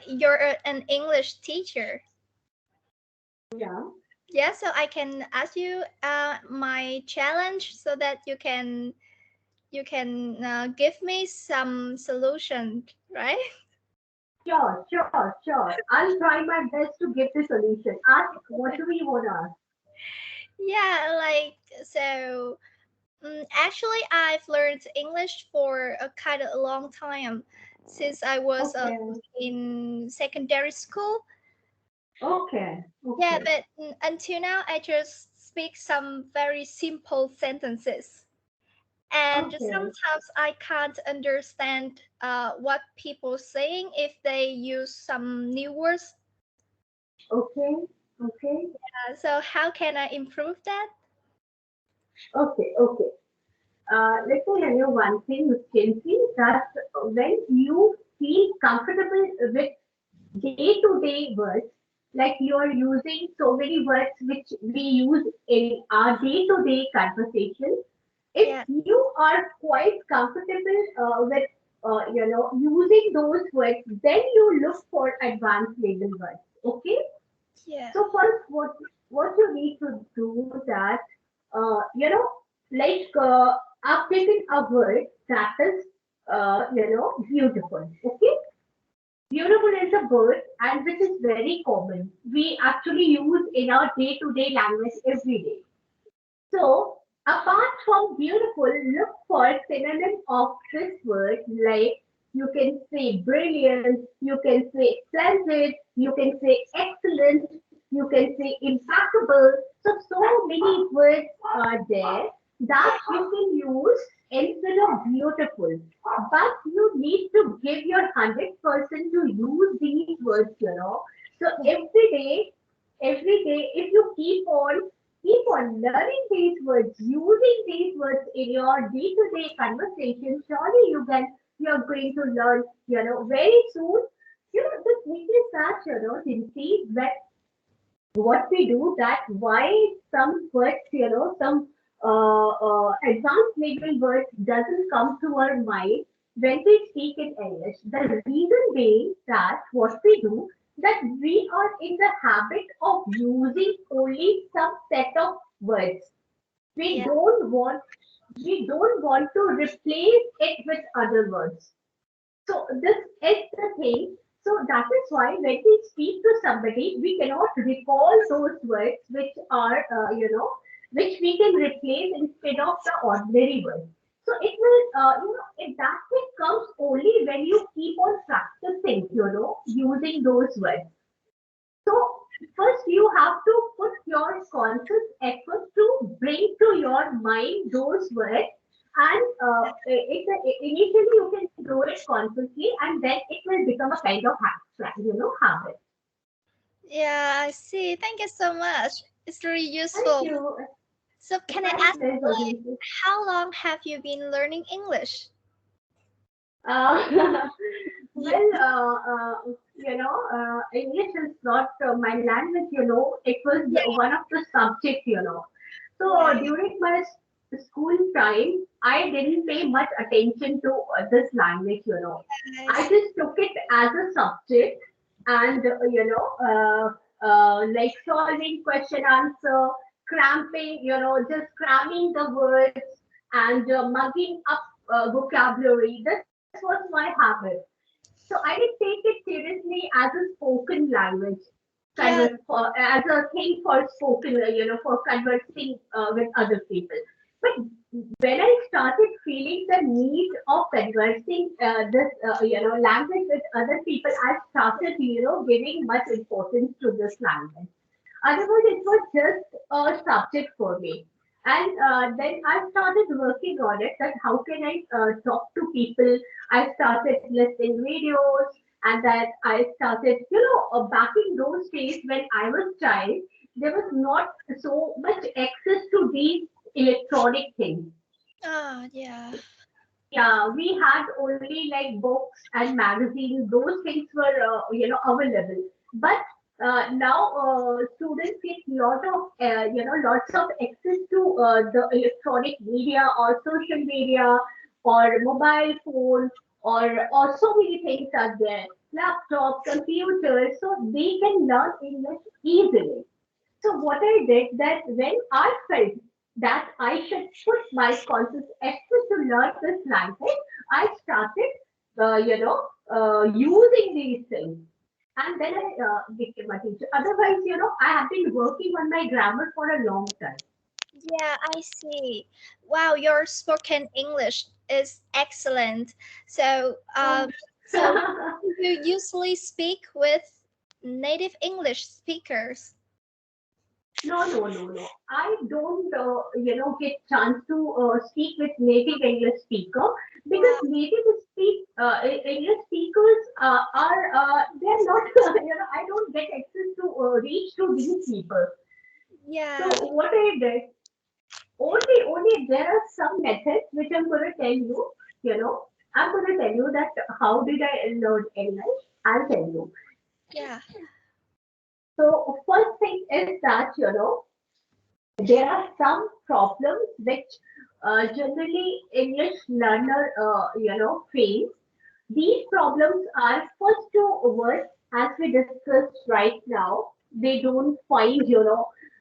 you're an English teacher. Yeah. Yeah, so I can ask you my challenge so that you can give me some solution, right? Sure, sure, sure. I'll try my best to give the solution. Ask, what do we want to ask? Yeah, like so. Actually, I've learned English for a kind of a long time since I was Okay, in secondary school. okay, Yeah, okay, but until now, I just speak some very simple sentences. And okay, sometimes I can't understand what people saying if they use some new words. okay, okay, So how can I improve that? okay, okay. Let me tell you one thing, Ms. Kinsey, that when you feel comfortable with day-to-day words, like you are using so many words which we use in our day-to-day conversation, if Yeah, you are quite comfortable with using those words, then you look for advanced level words. Okay. yeah, So first, what you need to do that like I've taken a word that is beautiful. Okay. Beautiful is a word and which is very common. We actually use in our day-to-day language every day. So, apart from beautiful, look for synonym of this word like you can say brilliant, you can say splendid, you can say excellent, you can say impeccable. So many words are there that you can use instead of beautiful. But you need to give your 100% to use these words, you know. So every day, if you keep on learning these words, using these words in your day-to-day conversation, surely you're going to learn, very soon. The thing is that, Dinty, that what we do that why some words, some advanced level words doesn't come to our mind when we speak in English. The reason being that what we do that we are in the habit of using only some set of words. We yeah, don't want we don't want to replace it with other words. So this is the thing. So that is why when we speak to somebody, we cannot recall those words which we can replace instead of the ordinary words. So it will, that thing comes only when you keep on practicing, using those words. So first you have to put your conscious effort to bring to your mind those words and initially you can do it consciously and then it will become a kind of habit. yeah. I see. Thank you so much. It's really Thank useful. you. So can I My ask you, pleasure. like, how long have you been learning English? Uh, Yeah, well, English is not my language, it was yeah, one of the subjects. So yeah. during my school time, I didn't pay much attention to this language. I I see. just took it as a subject and, like solving question answer, cramping, just cramming the words and mugging up vocabulary. This was my habit. So I didn't take it seriously as a spoken language, Yeah, as a thing for spoken, for conversing with other people. But when I started feeling the need of conversing this, language with other people, I started, giving much importance to this language. Otherwise, it was just a subject for me. And then I started working on it that how can I talk to people. I started listening videos and that I started, back in those days when I was child, there was not so much access to these electronic things. yeah, Yeah, we had only like books and magazines. Those things were, available. But now students get lots of access to the electronic media or social media or mobile phone or so many things are there. laptop, computers, so they can learn English easily. So what I did that when I felt that I should put my conscious effort to learn this language, I started, using these things. And then I became a teacher. Otherwise, I have been working on my grammar for a long time. Yeah, I see. Wow, your spoken English is excellent. So, Oh. so you usually speak with native English speakers. No, no, no, no. I don't, get chance to speak with native English speaker because Wow. English speakers they're not, I don't get access to reach to these people. So Yeah. what I did, only there are some methods which I'm going to tell you, I'm going to tell you that how did I learn English? I'll tell you. Yeah. So first thing is that, there are some problems which generally English learner face. These problems are first two words as we discussed right now. They don't find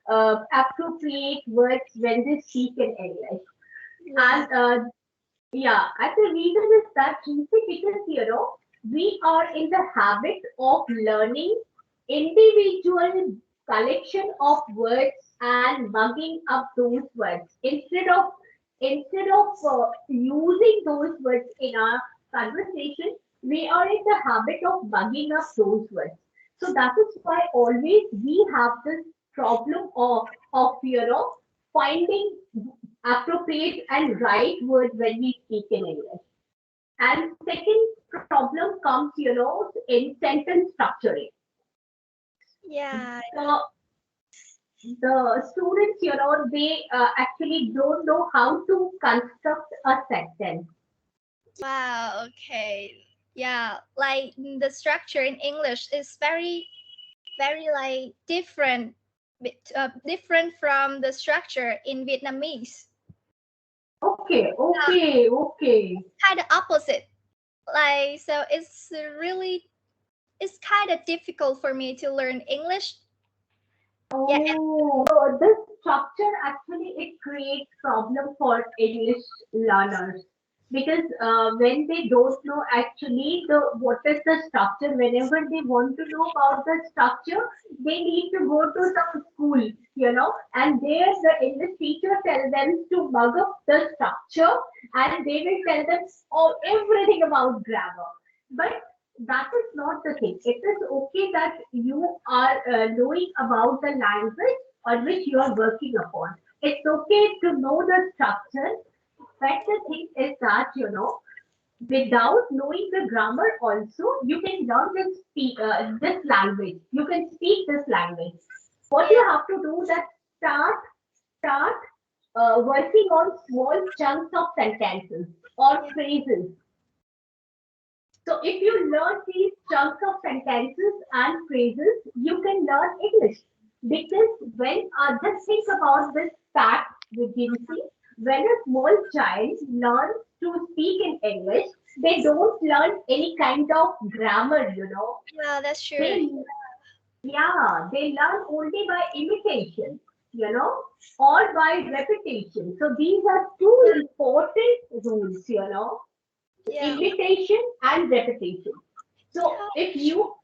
appropriate words when they speak in English, Yeah. and and the reason is that simply because we are in the habit of learning individual collection of words and mugging up those words instead of using those words in our conversation. We are in the habit of mugging up those words. So that is why always we have this problem of finding appropriate and right word when we speak in English. And second problem comes, in sentence structuring. Yeah. The the students, they actually don't know how to construct a sentence. Wow. Okay. Yeah. Like the structure in English is very like different from the structure in Vietnamese. Okay, okay, okay. Kind of opposite. Like so, it's kind of difficult for me to learn English. Yeah. So this structure actually it creates problem for English learners because when they don't know actually the what is the structure, whenever they want to know about the structure, they need to go to some school, and there the English teacher tell them to mug up the structure and they will tell them everything about grammar. But that is not the thing. It is okay that you are knowing about the language on which you are working upon. It's okay to know the structure, but the thing is that, without knowing the grammar also, you can learn this language. You can speak this language. What Yeah. you have to do that start working on small chunks of sentences or Yeah. phrases. So if you learn these chunks of sentences and phrases, you can learn English. Because when just think about this fact, Vigincy, when a small child learns to speak in English, they don't learn any kind of grammar, Yeah. That's true. They they learn only by imitation, you know, or by repetition. So these are two Yeah. important rules, Yeah. imitation and repetition. So Yeah. if you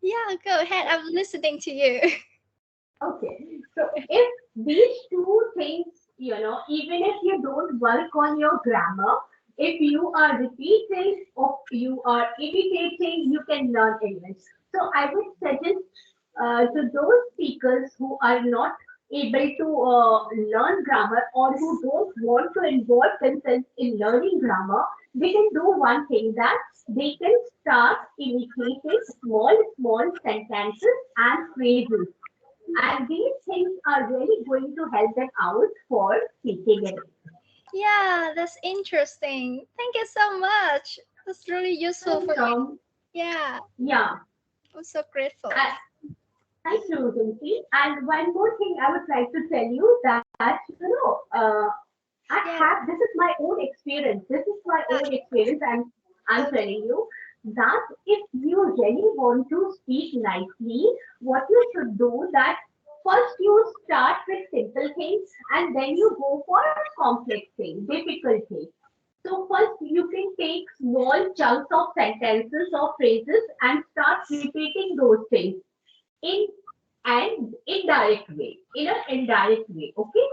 Yeah. Go ahead. I'm listening to you. okay, so if these two things, even if you don't work on your grammar, if you are repeating or you are imitating, you can learn English. So I would suggest to those speakers who are not able to learn grammar or who don't want to involve themselves in learning grammar, they can do one thing that they can start imitating small sentences and phrases. And these things are really going to help them out for speaking it. Yeah. That's interesting. Thank you so much. That's really useful for me. Welcome. Yeah. Yeah. I'm so grateful. Uh, Thank you, Zinti. And one more thing I would like to tell you that, I Yeah. have, this is my own experience. This is my own experience I'm Okay. telling you. that if you really want to speak nicely, what you should do that first you start with simple things and then you go for complex things, difficult things. So first you can take small chunks of sentences or phrases and start repeating those things in an indirect way, in an indirect way, okay?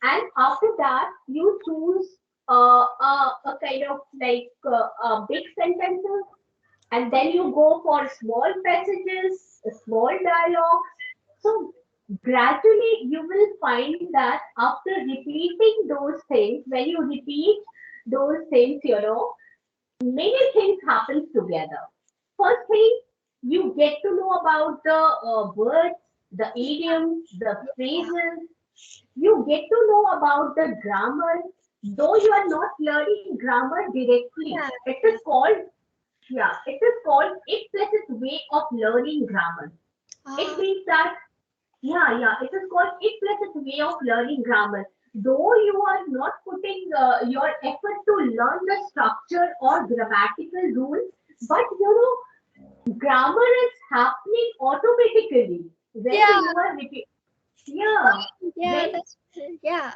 And after that, you choose a kind of like big sentences, and then you go for small passages, small dialogues. So gradually, you will find that after repeating those things, when you repeat those things, many things happen together. First thing, you get to know about the words, the idioms, the Yeah, phrases. You get to know about the grammar, though you are not learning grammar directly. yeah, It is yeah. called, yeah, it is called implicit way of learning grammar. It Oh, means that, yeah, it is called implicit way of learning grammar. Though you are not putting your effort to learn the structure or grammatical rules, but grammar is happening automatically when yeah, you are repeating. Yeah, yeah, when that's true. Yeah,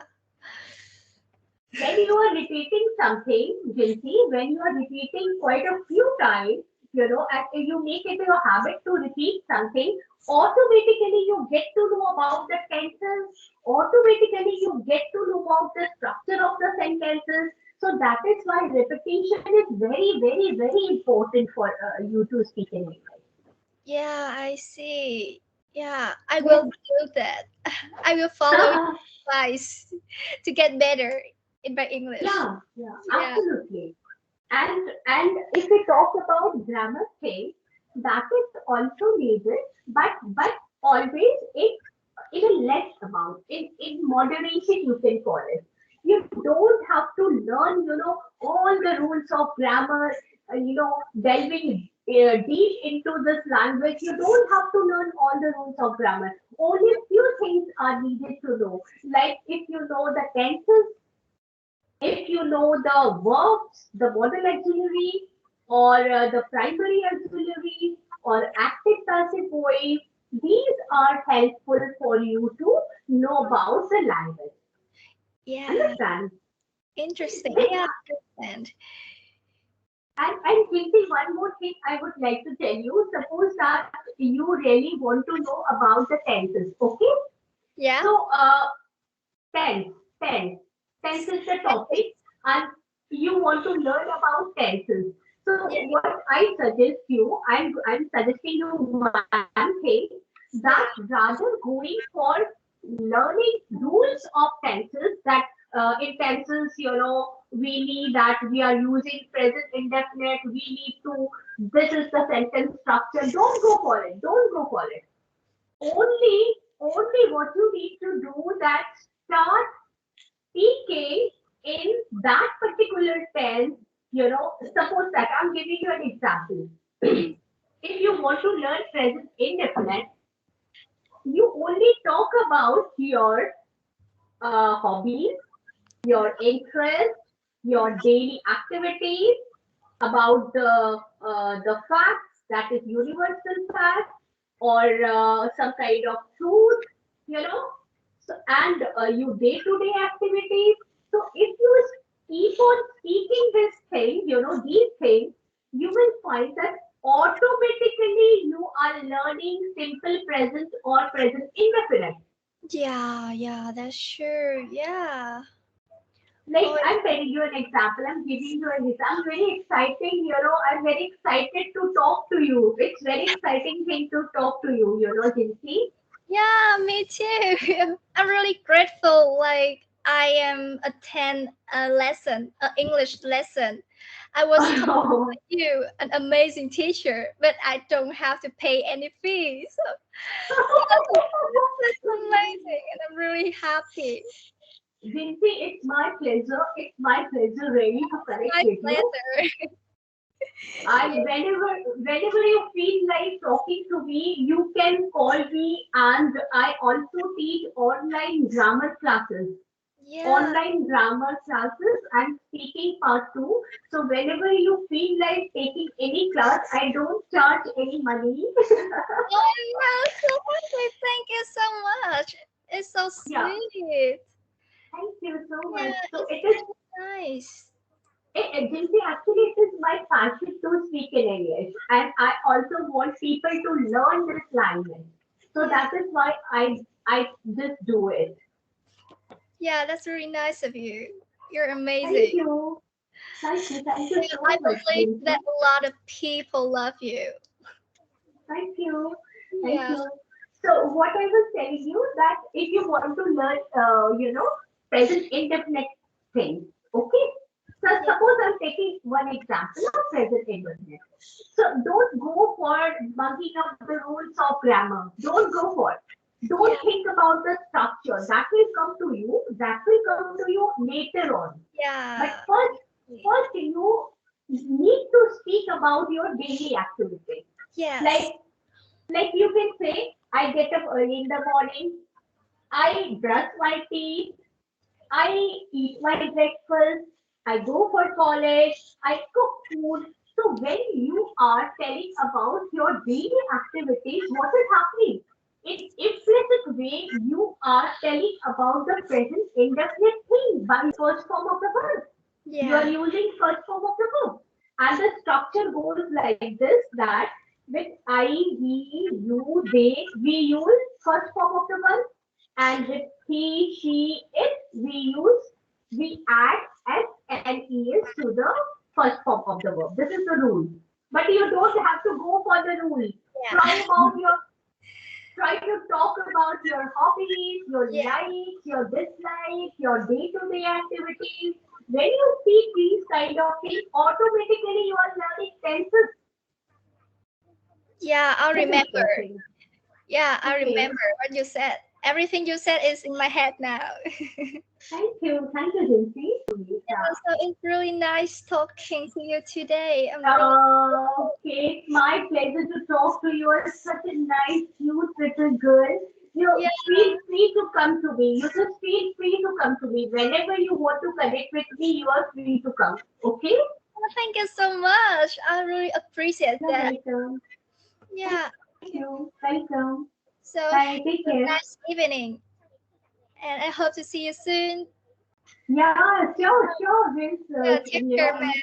when you are repeating something, Jinsi, when you are repeating quite a few times, and you make it your habit to repeat something, automatically you get to know about the tenses, automatically you get to know about the structure of the sentences. So that is why repetition is very, very, very important for you to speak in English. yeah, I see. Yeah, I will Yes. do that. I will follow your advice to get better in my English. Yeah, Yeah, absolutely. And if we talk about grammar thing, that is also needed, but always in a less amount, in moderation you can call it. You don't have to learn, all the rules of grammar, delving deep into this language. You don't have to learn all the rules of grammar. Only few things are needed to know. Like if you know the tenses, if you know the verbs, the modal auxiliary, or the primary auxiliary, or active passive voice, these are helpful for you to know about the language. yeah, Understand? interesting. With, Yeah, understand. and Kirti, one more thing I would like to tell you. Suppose that you really want to know about the tenses, okay? Yeah, So, tense, tense. Tense is the topic, and you want to learn about tenses. So yeah, what I suggest you, I'm suggesting you one thing, that yeah, rather going for learning rules of tenses, that in tenses, we need that we are using present indefinite, we need to, this is the sentence structure. Don't go for it. Don't go for it. Only what you need to do that start speaking in that particular tense, suppose that I'm giving you an example. If you want to learn present indefinite, you only talk about your hobbies, your interests, your daily activities, about the facts, that is universal facts, or some kind of truth, you know, and your day-to-day activities. So if you keep on speaking this thing, these things, you will find that automatically you are learning simple present or present indefinite. yeah, yeah, that's true. Yeah. Like Oh, I'm telling you an example, I'm giving you an example. I'm very exciting, I'm very excited to talk to you. It's very exciting thing to talk to you, Jinsi. yeah, me too. I'm really grateful. Like I am attend a lesson, a English lesson. I was told by you, an amazing teacher, but I don't have to pay any fees. So, that's amazing, and I'm really happy. Jinsi, it's my pleasure. It's my pleasure really to connect My with you. pleasure. Yeah, And whenever you feel like talking to me, you can call me, and I also teach online grammar classes. Yeah. online grammar classes and speaking part 2. So whenever you feel like taking any class, I don't charge any money. Oh, wow, so lovely. Thank you so much. It's so Yeah, sweet. thank you so much. Yeah, So it's it is, really nice. agency actually it is my passion to speak in English, and I also want people to learn this language. So Yeah. that is why I just do it. Yeah, that's really nice of you. You're Thank amazing. you. Thank you Yeah, so I much, believe that Lindsay. a lot of people love you. Thank you. Thank Yeah. you. So what I was telling you that if you want to learn, present indefinite things, okay? So Yeah. suppose I'm taking one example of present indefinite. So don't go for mugging up the rules of grammar. Don't go for it. Yeah. Don't think about the structure. That will come to you. That will come to you later on. But Yeah. first you need to speak about your daily activity. Yes. Like you can say, I get up early in the morning, I brush my teeth, I eat my breakfast, I go for college, I cook food. So when you are telling about your daily activities, what is happening? In implicit way, you are telling about the present indefinite thing by first form of the verb. You are Yeah. using first form of the verb. And the structure goes like this that with I, we, you, they, we use first form of the verb, and with he, she, it, we add s and es to the first form of the verb. This is the rule. But you don't have to go for the rule. Try Yeah. about your try to talk about your hobbies, your Yeah. likes, your dislikes, your day-to-day activities. When you speak these kind of things, automatically you are learning tenses. Yeah, I'll This is remember. the thing. Yeah, I Okay. remember what you said. Everything you said is in my head now. Thank you, Jinsi. Yeah. So it's really nice talking to you today. I'm really Okay, it's my pleasure to talk to you. You're such a nice, cute little girl. You yeah. feel free to come to me. You just feel free to come to me. Whenever you want to connect with me, you are free to come. Okay? Thank you so much. I really appreciate You're that. welcome. Yeah. Thank you. Welcome. So have Bye. Take a care. nice evening, and I hope to see you soon. Yeah, sure, sure. Vince, Yeah, take care, man.